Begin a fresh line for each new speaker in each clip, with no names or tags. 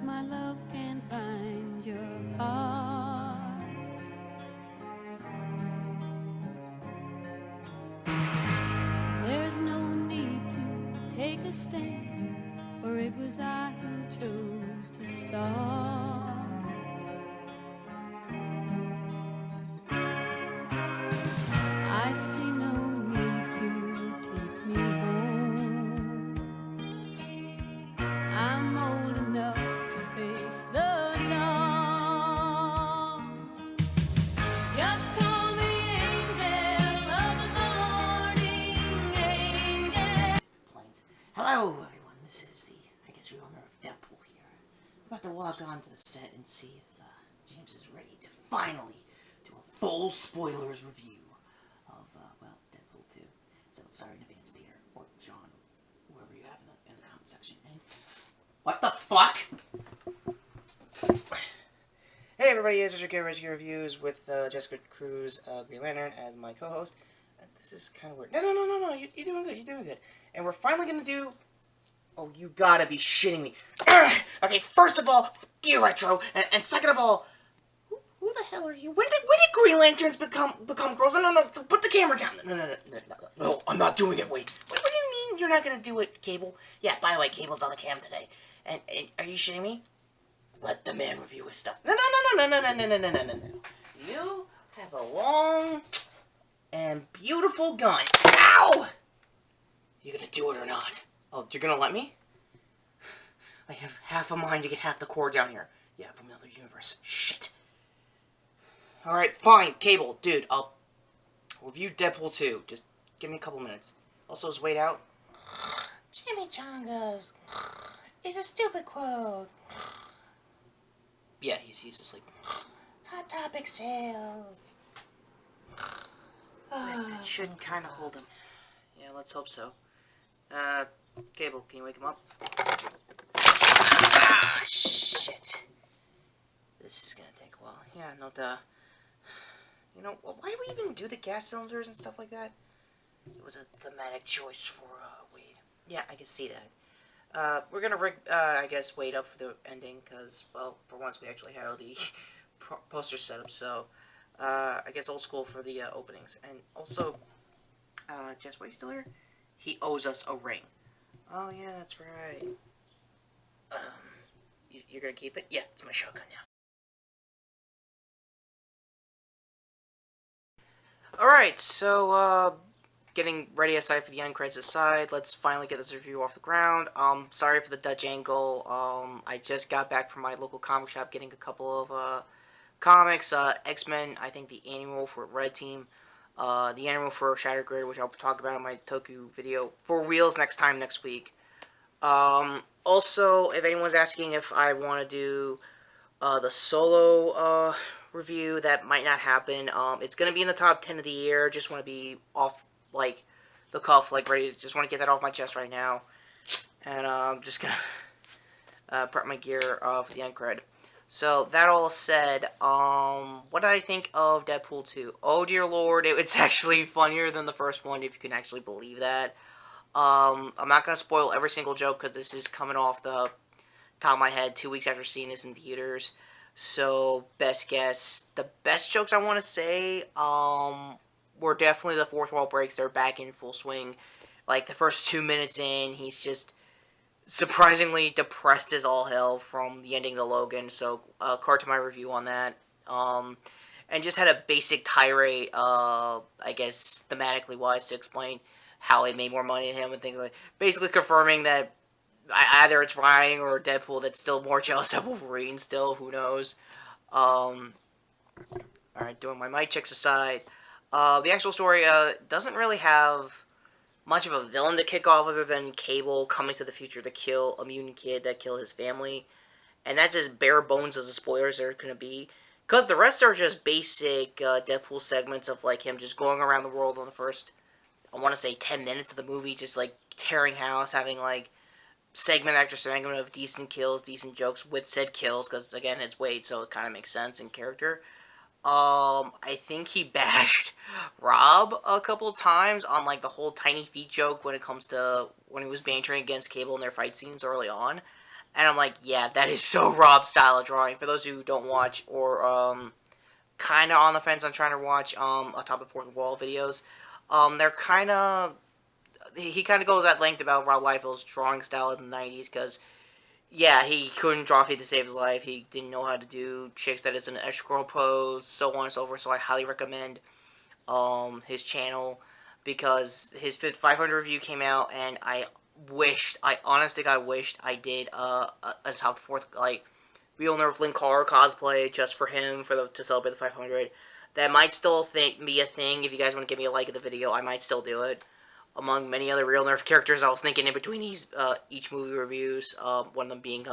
my love can find your heart. There's no need to take a stand, for it was I who chose to start. I see no need to take me home. I'm old enough to face the dawn. Just call me angel of the morning, angel.
Hello, everyone. This is the, the owner of Deadpool here. I'm about to walk onto the set and see if James is ready to finally do a full spoilers review of, Deadpool 2. So, sorry in advance, Peter, or John, or whoever you have in the comment section. And what the fuck? Hey, everybody, it's RetroKid Reviews with Jessica Cruz, Green Lantern, as my co-host. This is kind of weird. No, you're doing good, you're doing good. And we're finally gonna do... Oh, you gotta be shitting me. Okay, first of all, fuck you, Retro, and second of all, who the hell are you? When did Green Lanterns become girls? No, put the camera down. No, I'm not doing it. Wait, what do you mean you're not gonna do it, Cable? Yeah, by the way, Cable's on the cam today. And are you shitting me? Let the man review his stuff. No. You have a long and beautiful gun. Ow! You gonna do it or not? Oh, you're gonna let me? I have half a mind to get half the core down here. Yeah, from another universe. Shit. Alright, fine, Cable. Dude, I'll review Deadpool 2. Just give me a couple minutes. Also, is Wade out? Jimmy Chongas. It's a stupid quote. Yeah, he's asleep. Hot Topic sales. That should kind of hold him. Yeah, let's hope so. Cable, can you wake him up? Ah, shit. This is gonna take a while. Yeah, no duh. You know, why do we even do the gas cylinders and stuff like that? It was a thematic choice for, Wade. Yeah, I can see that. We're gonna I guess, Wade up for the ending, because, well, for once we actually had all the poster set up, so, I guess old school for the, openings. And also, Jess, why are you still here? He owes us a ring. Oh, yeah, that's right. You're gonna keep it? Yeah, it's my shotgun now. Alright, so, getting ready aside for the end credits aside, let's finally get this review off the ground. Sorry for the Dutch angle. I just got back from my local comic shop getting a couple of, comics. X-Men, I think the annual for Red Team. The annual for Shattered Grid, which I'll talk about in my Toku video for Wheels next week. Also, if anyone's asking if I want to do the solo review, that might not happen. It's going to be in the top 10 of the year. Just want to be off, like, the cuff, like, ready. Just want to get that off my chest right now. And I'm just going to prep my gear for the end cred. So, that all said, what did I think of Deadpool 2? Oh, dear lord, it's actually funnier than the first one, if you can actually believe that. I'm not going to spoil every single joke, because this is coming off the top of my head 2 weeks after seeing this in theaters. So, best guess. The best jokes I want to say, were definitely the fourth wall breaks. They're back in full swing. Like, the first 2 minutes in, he's just surprisingly depressed as all hell from the ending to Logan, so card to my review on that. And just had a basic tirade, I guess, thematically wise, to explain how it made more money than him and things like basically confirming that either it's Ryan or Deadpool that's still more jealous of Wolverine still, who knows. Alright, doing my mic checks aside. The actual story doesn't really have much of a villain to kick off other than Cable coming to the future to kill a mutant kid that killed his family. And that's as bare bones as the spoilers are going to be. Because the rest are just basic Deadpool segments of like him just going around the world on the first, I want to say 10 minutes of the movie, just like tearing house, having like segment after segment of decent kills, decent jokes with said kills, because again it's Wade, so it kind of makes sense in character. I think he bashed Rob a couple of times on, like, the whole tiny feet joke when it comes to when he was bantering against Cable in their fight scenes early on. And I'm like, yeah, that is so Rob's style of drawing. For those who don't watch or kind of on the fence on trying to watch atop the fourth wall videos, they're kind of he kind of goes at length about Rob Liefeld's drawing style in the '90s because yeah, he couldn't draw feet to save his life. He didn't know how to do chicks that is an escrow pose, so on and so forth. So I highly recommend his channel because his 500 review came out, and I honestly wished I did a top fourth like real Nerf Linkar cosplay just for him to celebrate the 500. That might still be a thing. If you guys want to give me a like of the video, I might still do it. Among many other real Nerf characters, I was thinking in between each movie reviews. One of them being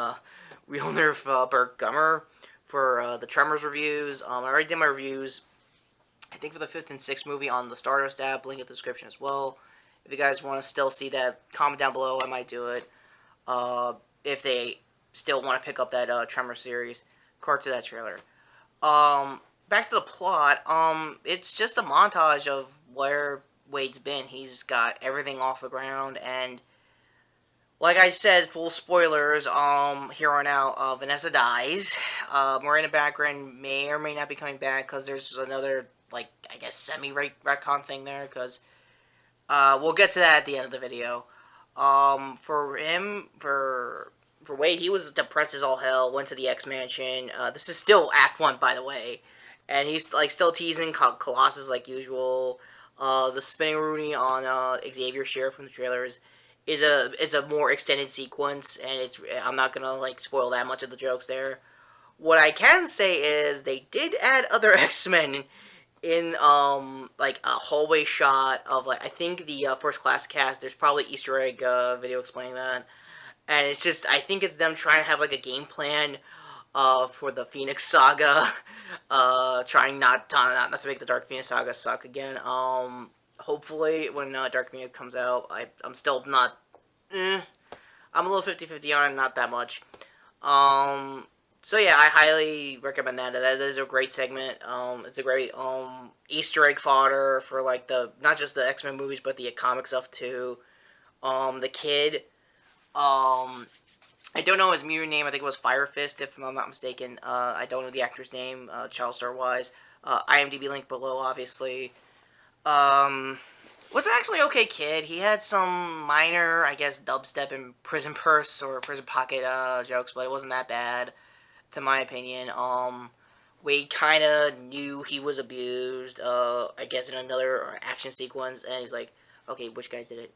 real Nerf Burt Gummer for the Tremors reviews. I already did my reviews, I think, for the 5th and 6th movie on the Stardust app. Link in the description as well. If you guys want to still see that, comment down below. I might do it. If they still want to pick up that Tremor series. Cart to that trailer. Back to the plot. It's just a montage of where Wade's been. He's got everything off the ground, and like I said, full spoilers, here on out, Vanessa dies. Miranda Baccarin may or may not be coming back, because there's another, like, I guess, semi-retcon thing there, because, we'll get to that at the end of the video. For Wade, he was depressed as all hell, went to the X-Mansion. This is still Act 1, by the way, and he's, like, still teasing Colossus like usual. The spinning Rooney on Xavier's share from the trailers it's a more extended sequence, and I'm not gonna like spoil that much of the jokes there. What I can say is they did add other X-Men in like a hallway shot of like I think the First Class cast. There's probably Easter egg video explaining that, and it's just I think it's them trying to have like a game plan for the Phoenix Saga, trying not to make the Dark Phoenix Saga suck again. Hopefully, when Dark Phoenix comes out, I'm still not, I'm a little 50-50 on it, not that much. So yeah, I highly recommend that. That is a great segment. It's a great, Easter egg fodder for, like, not just the X-Men movies, but the comic stuff, too. The kid, I don't know his mutant name. I think it was Fire Fist, if I'm not mistaken. I don't know the actor's name, child star-wise. IMDb link below, obviously. Was actually okay kid. He had some minor, I guess, dubstep and prison purse or prison pocket jokes, but it wasn't that bad, to my opinion. Wade kind of knew he was abused, I guess in another action sequence, and he's like, okay, which guy did it?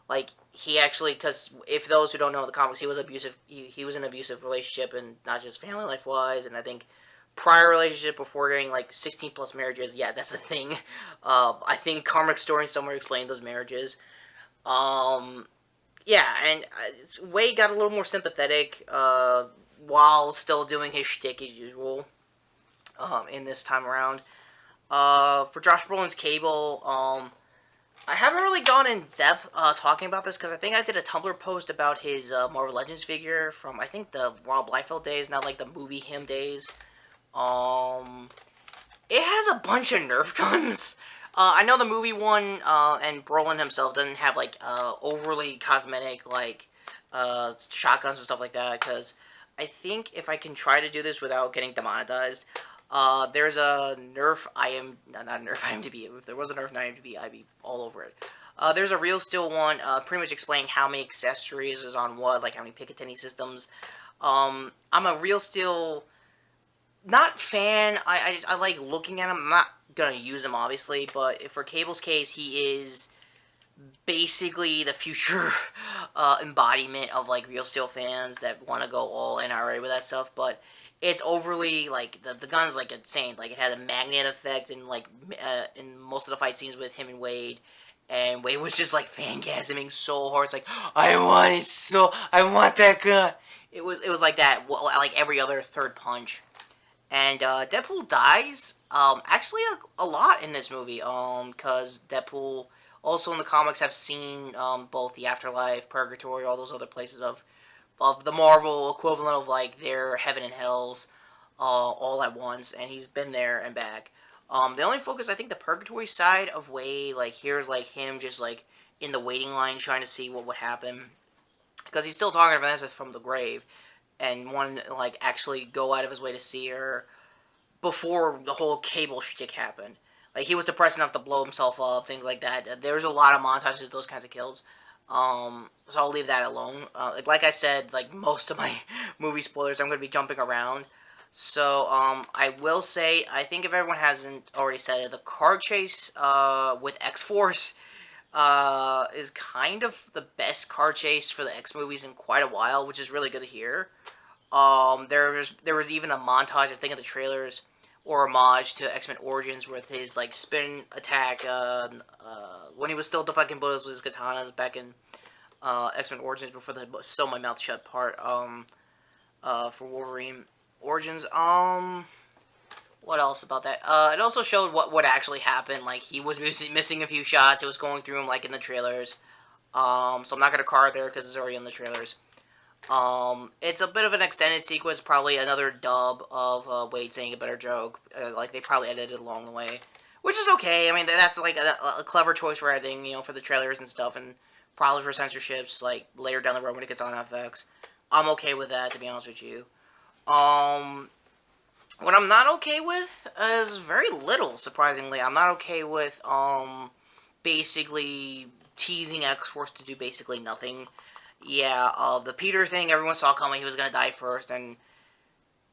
Like, he actually, because if those who don't know the comics, he was abusive. He was in an abusive relationship, and not just family life wise. And I think prior relationship before getting like 16 plus marriages, yeah, that's a thing. I think comic historian somewhere explained those marriages. Yeah, and Wade got a little more sympathetic while still doing his shtick as usual. In this time around, for Josh Brolin's Cable, I haven't really gone in depth talking about this because I think I did a Tumblr post about his Marvel Legends figure from I think the Rob Liefeld days, not like the movie him days. It has a bunch of Nerf guns. I know the movie one and Brolin himself doesn't have like overly cosmetic like shotguns and stuff like that because I think if I can try to do this without getting demonetized. There's a Nerf not a Nerf IMDb. If there was a Nerf IMDb, I'd be all over it. There's a Real Steel one, pretty much explaining how many accessories is on what, like how many Picatinny systems. I'm a Real Steel, not fan. I like looking at him. I'm not gonna use him, obviously, but for Cable's case, he is basically the future embodiment of, like, Real Steel fans that want to go all NRA with that stuff, but it's overly, like, the gun's, like, insane. Like, it has a magnet effect in, like, in most of the fight scenes with him and Wade. And Wade was just, like, fangasming so hard. It's like, I want that gun. It was like that, like, every other third punch. And, Deadpool dies, actually a lot in this movie. Because Deadpool, also in the comics, have seen, both the Afterlife, Purgatory, all those other places of the Marvel equivalent of, like, their heaven and hells, all at once, and he's been there and back. The only focus, I think, the Purgatory side of Wade, like, here's, like, him just, like, in the waiting line trying to see what would happen, because he's still talking to Vanessa from the grave. and wanted to, like, actually go out of his way to see her before the whole Cable shtick happened. Like, he was depressed enough to blow himself up, things like that. There's a lot of montages of those kinds of kills. So I'll leave that alone. Like I said, like most of my movie spoilers, I'm going to be jumping around. So, I will say, I think if everyone hasn't already said it, the car chase, with X-Force, is kind of the best car chase for the X movies in quite a while, which is really good to hear. There was even a montage, I think, of the trailers or homage to X Men Origins with his like spin attack when he was still deflecting bullets with his katanas back in X Men Origins before the "sew my mouth shut" part for Wolverine Origins. What else about that? It also showed what would actually happen. Like he was missing a few shots. It was going through him like in the trailers. So I'm not gonna card there because it's already in the trailers. It's a bit of an extended sequence, probably another dub of Wade saying a better joke. Like they probably edited it along the way, which is okay. I mean, that's like a clever choice for editing, for the trailers and stuff, and probably for censorships like later down the road when it gets on FX. I'm okay with that, to be honest with you. What I'm not okay with is very little. Surprisingly, I'm not okay with basically teasing X Force to do basically nothing. Yeah, the Peter thing, everyone saw coming. He was gonna die first, and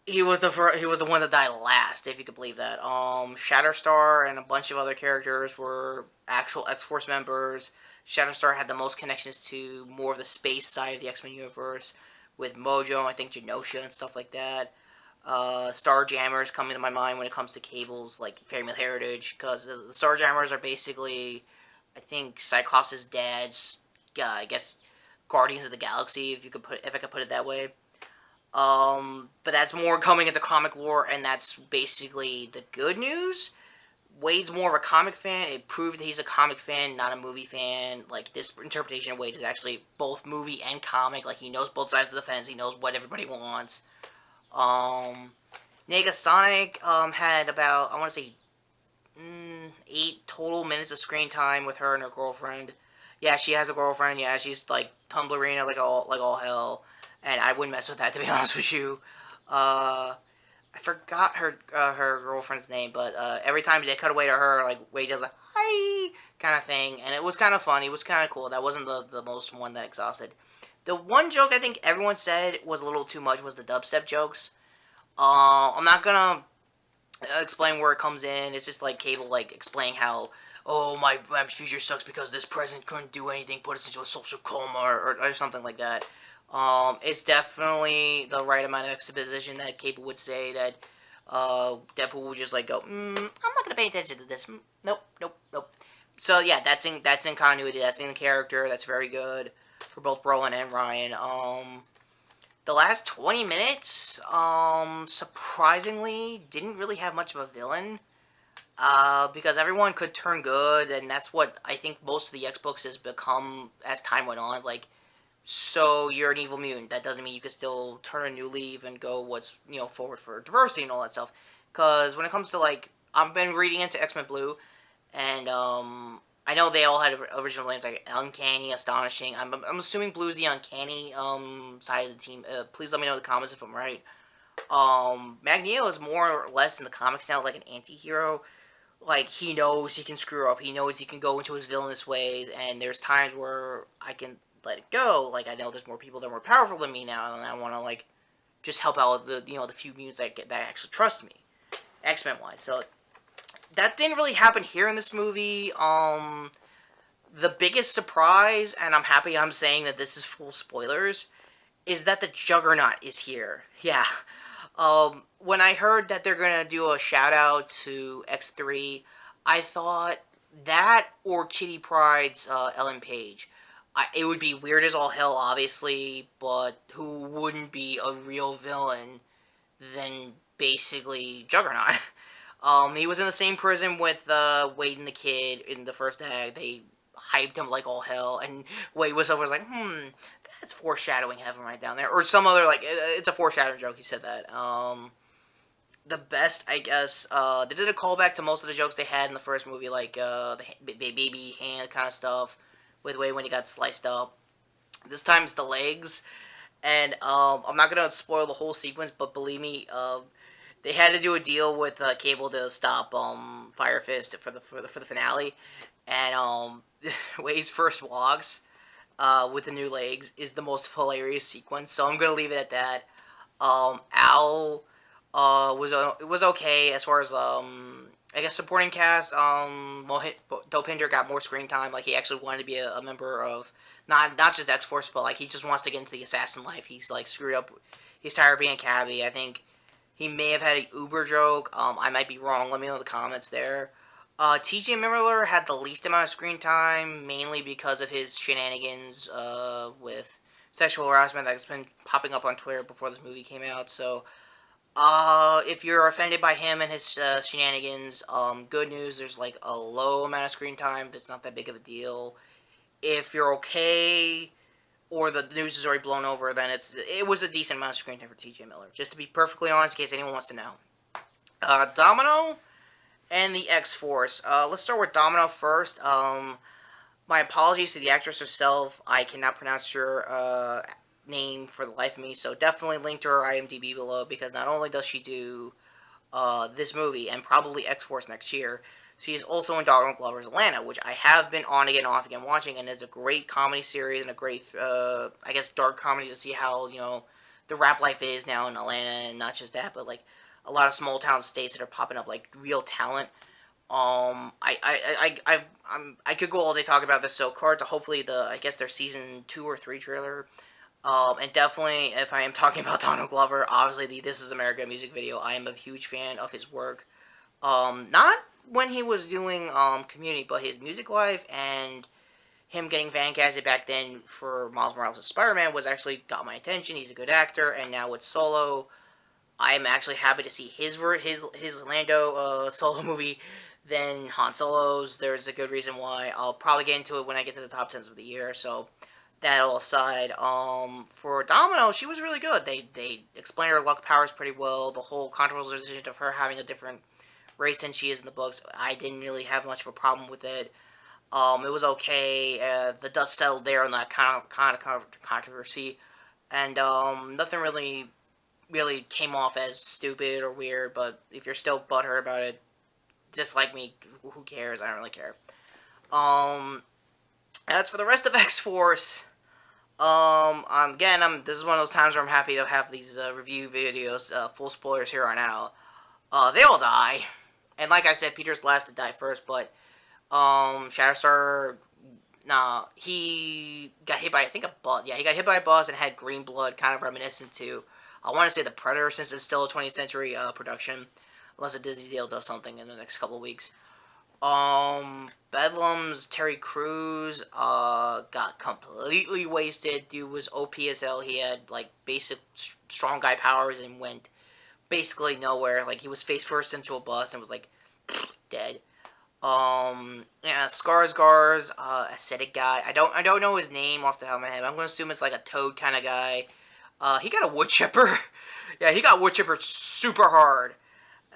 he was the one that died last, if you could believe that. Shatterstar and a bunch of other characters were actual X Force members. Shatterstar had the most connections to more of the space side of the X Men universe, with Mojo, I think Genosha and stuff like that. Starjammers coming to my mind when it comes to Cable's like Fairy Tale heritage, because the Starjammers are basically, I think, Cyclops' dad's, I guess, Guardians of the Galaxy, if I could put it that way. But that's more coming into comic lore, and that's basically the good news. Wade's more of a comic fan. It proved that he's a comic fan, not a movie fan. Like, this interpretation of Wade is actually both movie and comic. Like, he knows both sides of the fence. He knows what everybody wants. Negasonic, had about, I want to say, 8 total minutes of screen time with her and her girlfriend. Yeah, she has a girlfriend. Yeah, she's like Tumblrina, like all hell, and I wouldn't mess with that, to be honest with you. I forgot her girlfriend's name, but every time they cut away to her, like Wade does a hi kind of thing, and it was kind of funny. It was kind of cool. That wasn't the most one that exhausted. The one joke I think everyone said was a little too much was the dubstep jokes. I'm not gonna explain where it comes in. It's just like Cable like explaining how, oh, my future sucks because this present couldn't do anything, put us into a social coma, or something like that. It's definitely the right amount of exposition that Cable would say that Deadpool would just like go, I'm not gonna pay attention to this. Nope, nope, nope. So yeah, that's in continuity. That's in character. That's very good for both Brolin and Ryan. The last 20 minutes, surprisingly, didn't really have much of a villain. Because everyone could turn good, and that's what I think most of the X-Books has become as time went on. Like, so you're an evil mutant. That doesn't mean you could still turn a new leaf and go forward for diversity and all that stuff. Because when it comes to, like, I've been reading into X-Men Blue, and, I know they all had original names like Uncanny, Astonishing. I'm assuming Blue's the Uncanny, side of the team. Please let me know in the comments if I'm right. Magneto is more or less in the comics now like an anti-hero. Like, he knows he can screw up. He knows he can go into his villainous ways, and there's times where I can let it go. Like, I know there's more people that are more powerful than me now, and I want to, like, just help out the few mutants that actually trust me, X-Men wise. So that didn't really happen here in this movie. The biggest surprise, and I'm happy I'm saying that this is full spoilers, is that the Juggernaut is here. Yeah. When I heard that they're gonna do a shout out to X3, I thought that or Kitty Pryde's Ellen Page. It would be weird as all hell, obviously, but who wouldn't be a real villain than basically Juggernaut? He was in the same prison with Wade and the kid in the first act. They hyped him like all hell, and Wade was over like, that's foreshadowing heaven right down there. Or some other, like, it's a foreshadowing joke, he said that. The best, I guess, they did a callback to most of the jokes they had in the first movie, like, the baby hand kind of stuff, with Wade when he got sliced up. This time it's the legs, And I'm not gonna spoil the whole sequence, but believe me, they had to do a deal with Cable to stop Fire Fist for the finale, and Wade's first walks with the new legs is the most hilarious sequence. So I'm gonna leave it at that. Al was okay as far as I guess supporting cast. Mohit Dopinder got more screen time. Like he actually wanted to be a member of not just X Force, but like he just wants to get into the assassin life. He's like screwed up. He's tired of being a cabbie. I think he may have had an Uber joke. I might be wrong. Let me know in the comments there. T.J. Miller had the least amount of screen time, mainly because of his shenanigans with sexual harassment that's been popping up on Twitter before this movie came out. So, if you're offended by him and his shenanigans, good news, there's like a low amount of screen time. That's not that big of a deal. If you're okay, or the news is already blown over, then it was a decent amount of screen time for T.J. Miller. Just to be perfectly honest, in case anyone wants to know. Domino and the X-Force. Let's start with Domino first. My apologies to the actress herself. I cannot pronounce your name for the life of me, so definitely link to her IMDb below, because not only does she do this movie and probably X-Force next year, she is also in Donald Glover's Atlanta, which I have been on again and off again watching, and it's a great comedy series and a great, I guess, dark comedy to see how, the rap life is now in Atlanta, and not just that, but, like, a lot of small town states that are popping up, like, real talent. I could go all day talking about this so card to hopefully I guess their season 2 or 3 trailer. And definitely, if I am talking about Donald Glover, obviously the This Is America music video, I am a huge fan of his work. Not when he was doing, Community, but his music life and him getting fan casted back then for Miles Morales' Spider-Man was actually got my attention. He's a good actor, and now with Solo, I am actually happy to see his Lando Solo movie than Han Solo's. There's a good reason why. I'll probably get into it when I get to the top 10s of the year, so that all aside, for Domino, she was really good. They explained her luck powers pretty well. The whole controversial decision of her having a different race than she is in the books, I didn't really have much of a problem with it. It was okay. The dust settled there on that kind of controversy, and nothing really came off as stupid or weird. But if you're still butthurt about it, just like me, who cares? I don't really care. As for the rest of X-Force, this is one of those times where I'm happy to have these review videos, full spoilers here on out. They all die, and like I said, Peter's last to die first, but Shatterstar, nah, he got hit by, I think, a bus. Yeah, he got hit by a bus and had green blood, kind of reminiscent to, I want to say, The Predator, since it's still a 20th century production, unless a Disney deal does something in the next couple of weeks. Bedlam's Terry Crews got completely wasted. Dude was OP as hell. He had, like, basic strong guy powers and went basically nowhere. Like, he was face first into a bus and was, like, dead. Yeah, Skarsgård's aesthetic guy. I don't know his name off the top of my head. I'm gonna assume it's like a toad kind of guy. He got a wood chipper. Yeah, he got wood chipper super hard.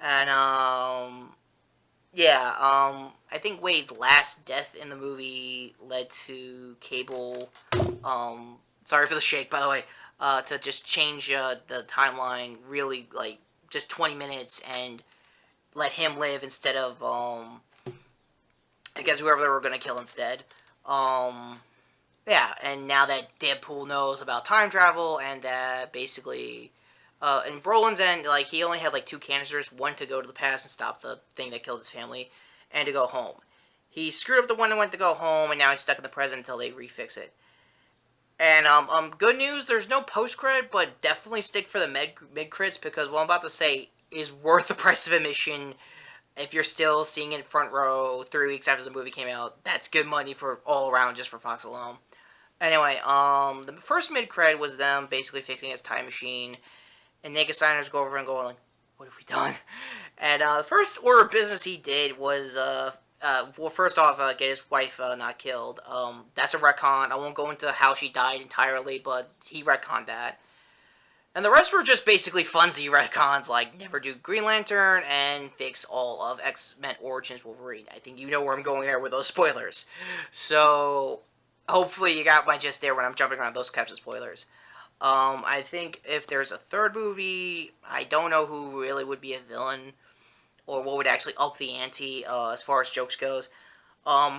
And I think Wade's last death in the movie led to Cable, sorry for the shake, by the way, to just change the timeline really, like, just 20 minutes and let him live instead of, I guess whoever they were going to kill instead. Yeah, and now that Deadpool knows about time travel, and that basically, in Brolin's end, like, he only had, like, 2 canisters, one to go to the past and stop the thing that killed his family, and to go home. He screwed up the one that went to go home, and now he's stuck in the present until they refix it. And, good news, there's no post-credit, but definitely stick for the mid-crits, because what I'm about to say is worth the price of admission. If you're still seeing it front row 3 weeks after the movie came out, that's good money for all around, just for Fox alone. Anyway, the first mid-cred was them basically fixing his time machine, and naked signers go over and go like, what have we done? And the first order of business he did was, well, first off, get his wife not killed. That's a retcon. I won't go into how she died entirely, but he retconned that. And the rest were just basically funsy retcons, like never do Green Lantern and fix all of X-Men Origins Wolverine. I think you know where I'm going there with those spoilers. So, hopefully you got my gist there when I'm jumping around those types of spoilers. I think if there's a third movie, I don't know who really would be a villain or what would actually up the ante as far as jokes goes.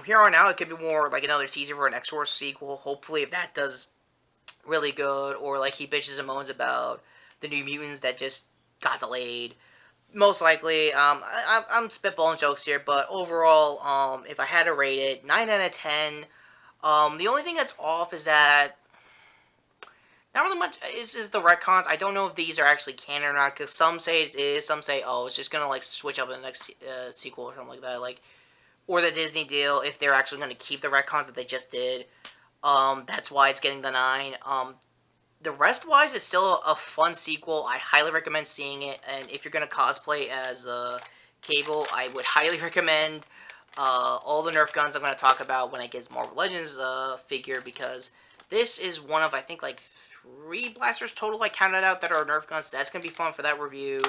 Here on out, it could be more like another teaser for an X-Force sequel. Hopefully, if that does really good, or like he bitches and moans about the New Mutants that just got delayed. Most likely, I'm spitballing jokes here, but overall, if I had to rate it, 9 out of 10. The only thing that's off is that not really much is the retcons. I don't know if these are actually canon or not, because some say it is, some say, oh, it's just gonna like switch up in the next sequel or something like that, like, or the Disney deal, if they're actually gonna keep the retcons that they just did. That's why it's getting the 9. The rest-wise, it's still a fun sequel. I highly recommend seeing it, and if you're gonna cosplay as Cable, I would highly recommend all the Nerf guns I'm gonna talk about when I get Marvel Legends figure, because this is one of, I think, like 3 blasters total I counted out that are Nerf guns. So that's gonna be fun for that review.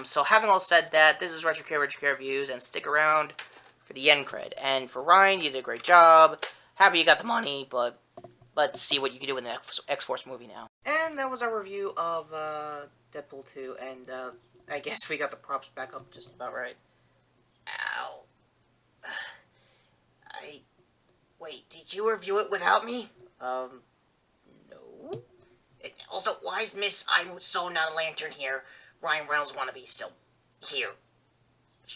So having all said that, this is RetroKid Reviews, and stick around for the end cred. And for Ryan, you did a great job. Happy you got the money, but let's see what you can do in the X-Force movie now. And that was our review of Deadpool 2, and I guess we got the props back up just about right. Ow. Wait, did you review it without me? No. Also, why is Miss I'm So Not a Lantern here? Ryan Reynolds wannabe still here.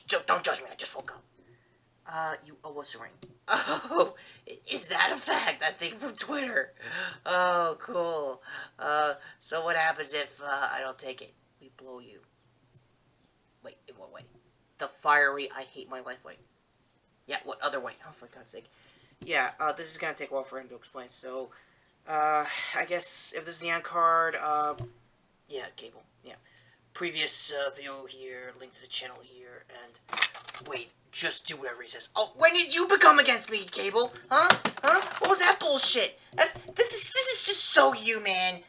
Don't judge me, I just woke up. What's the ring? Oh, is that a fact? I think from Twitter. Oh, cool. So what happens if, I don't take it? We blow you. Wait, in what way? The fiery, I hate my life way. Yeah, what other way? Oh, for God's sake. Yeah, this is gonna take a while for him to explain, so, I guess if this is the end card, yeah, Cable, yeah. Previous, view here, link to the channel here, and, wait, just do whatever he says. Oh, when did you become against me, Cable? Huh? What was that bullshit? This is just so you, man.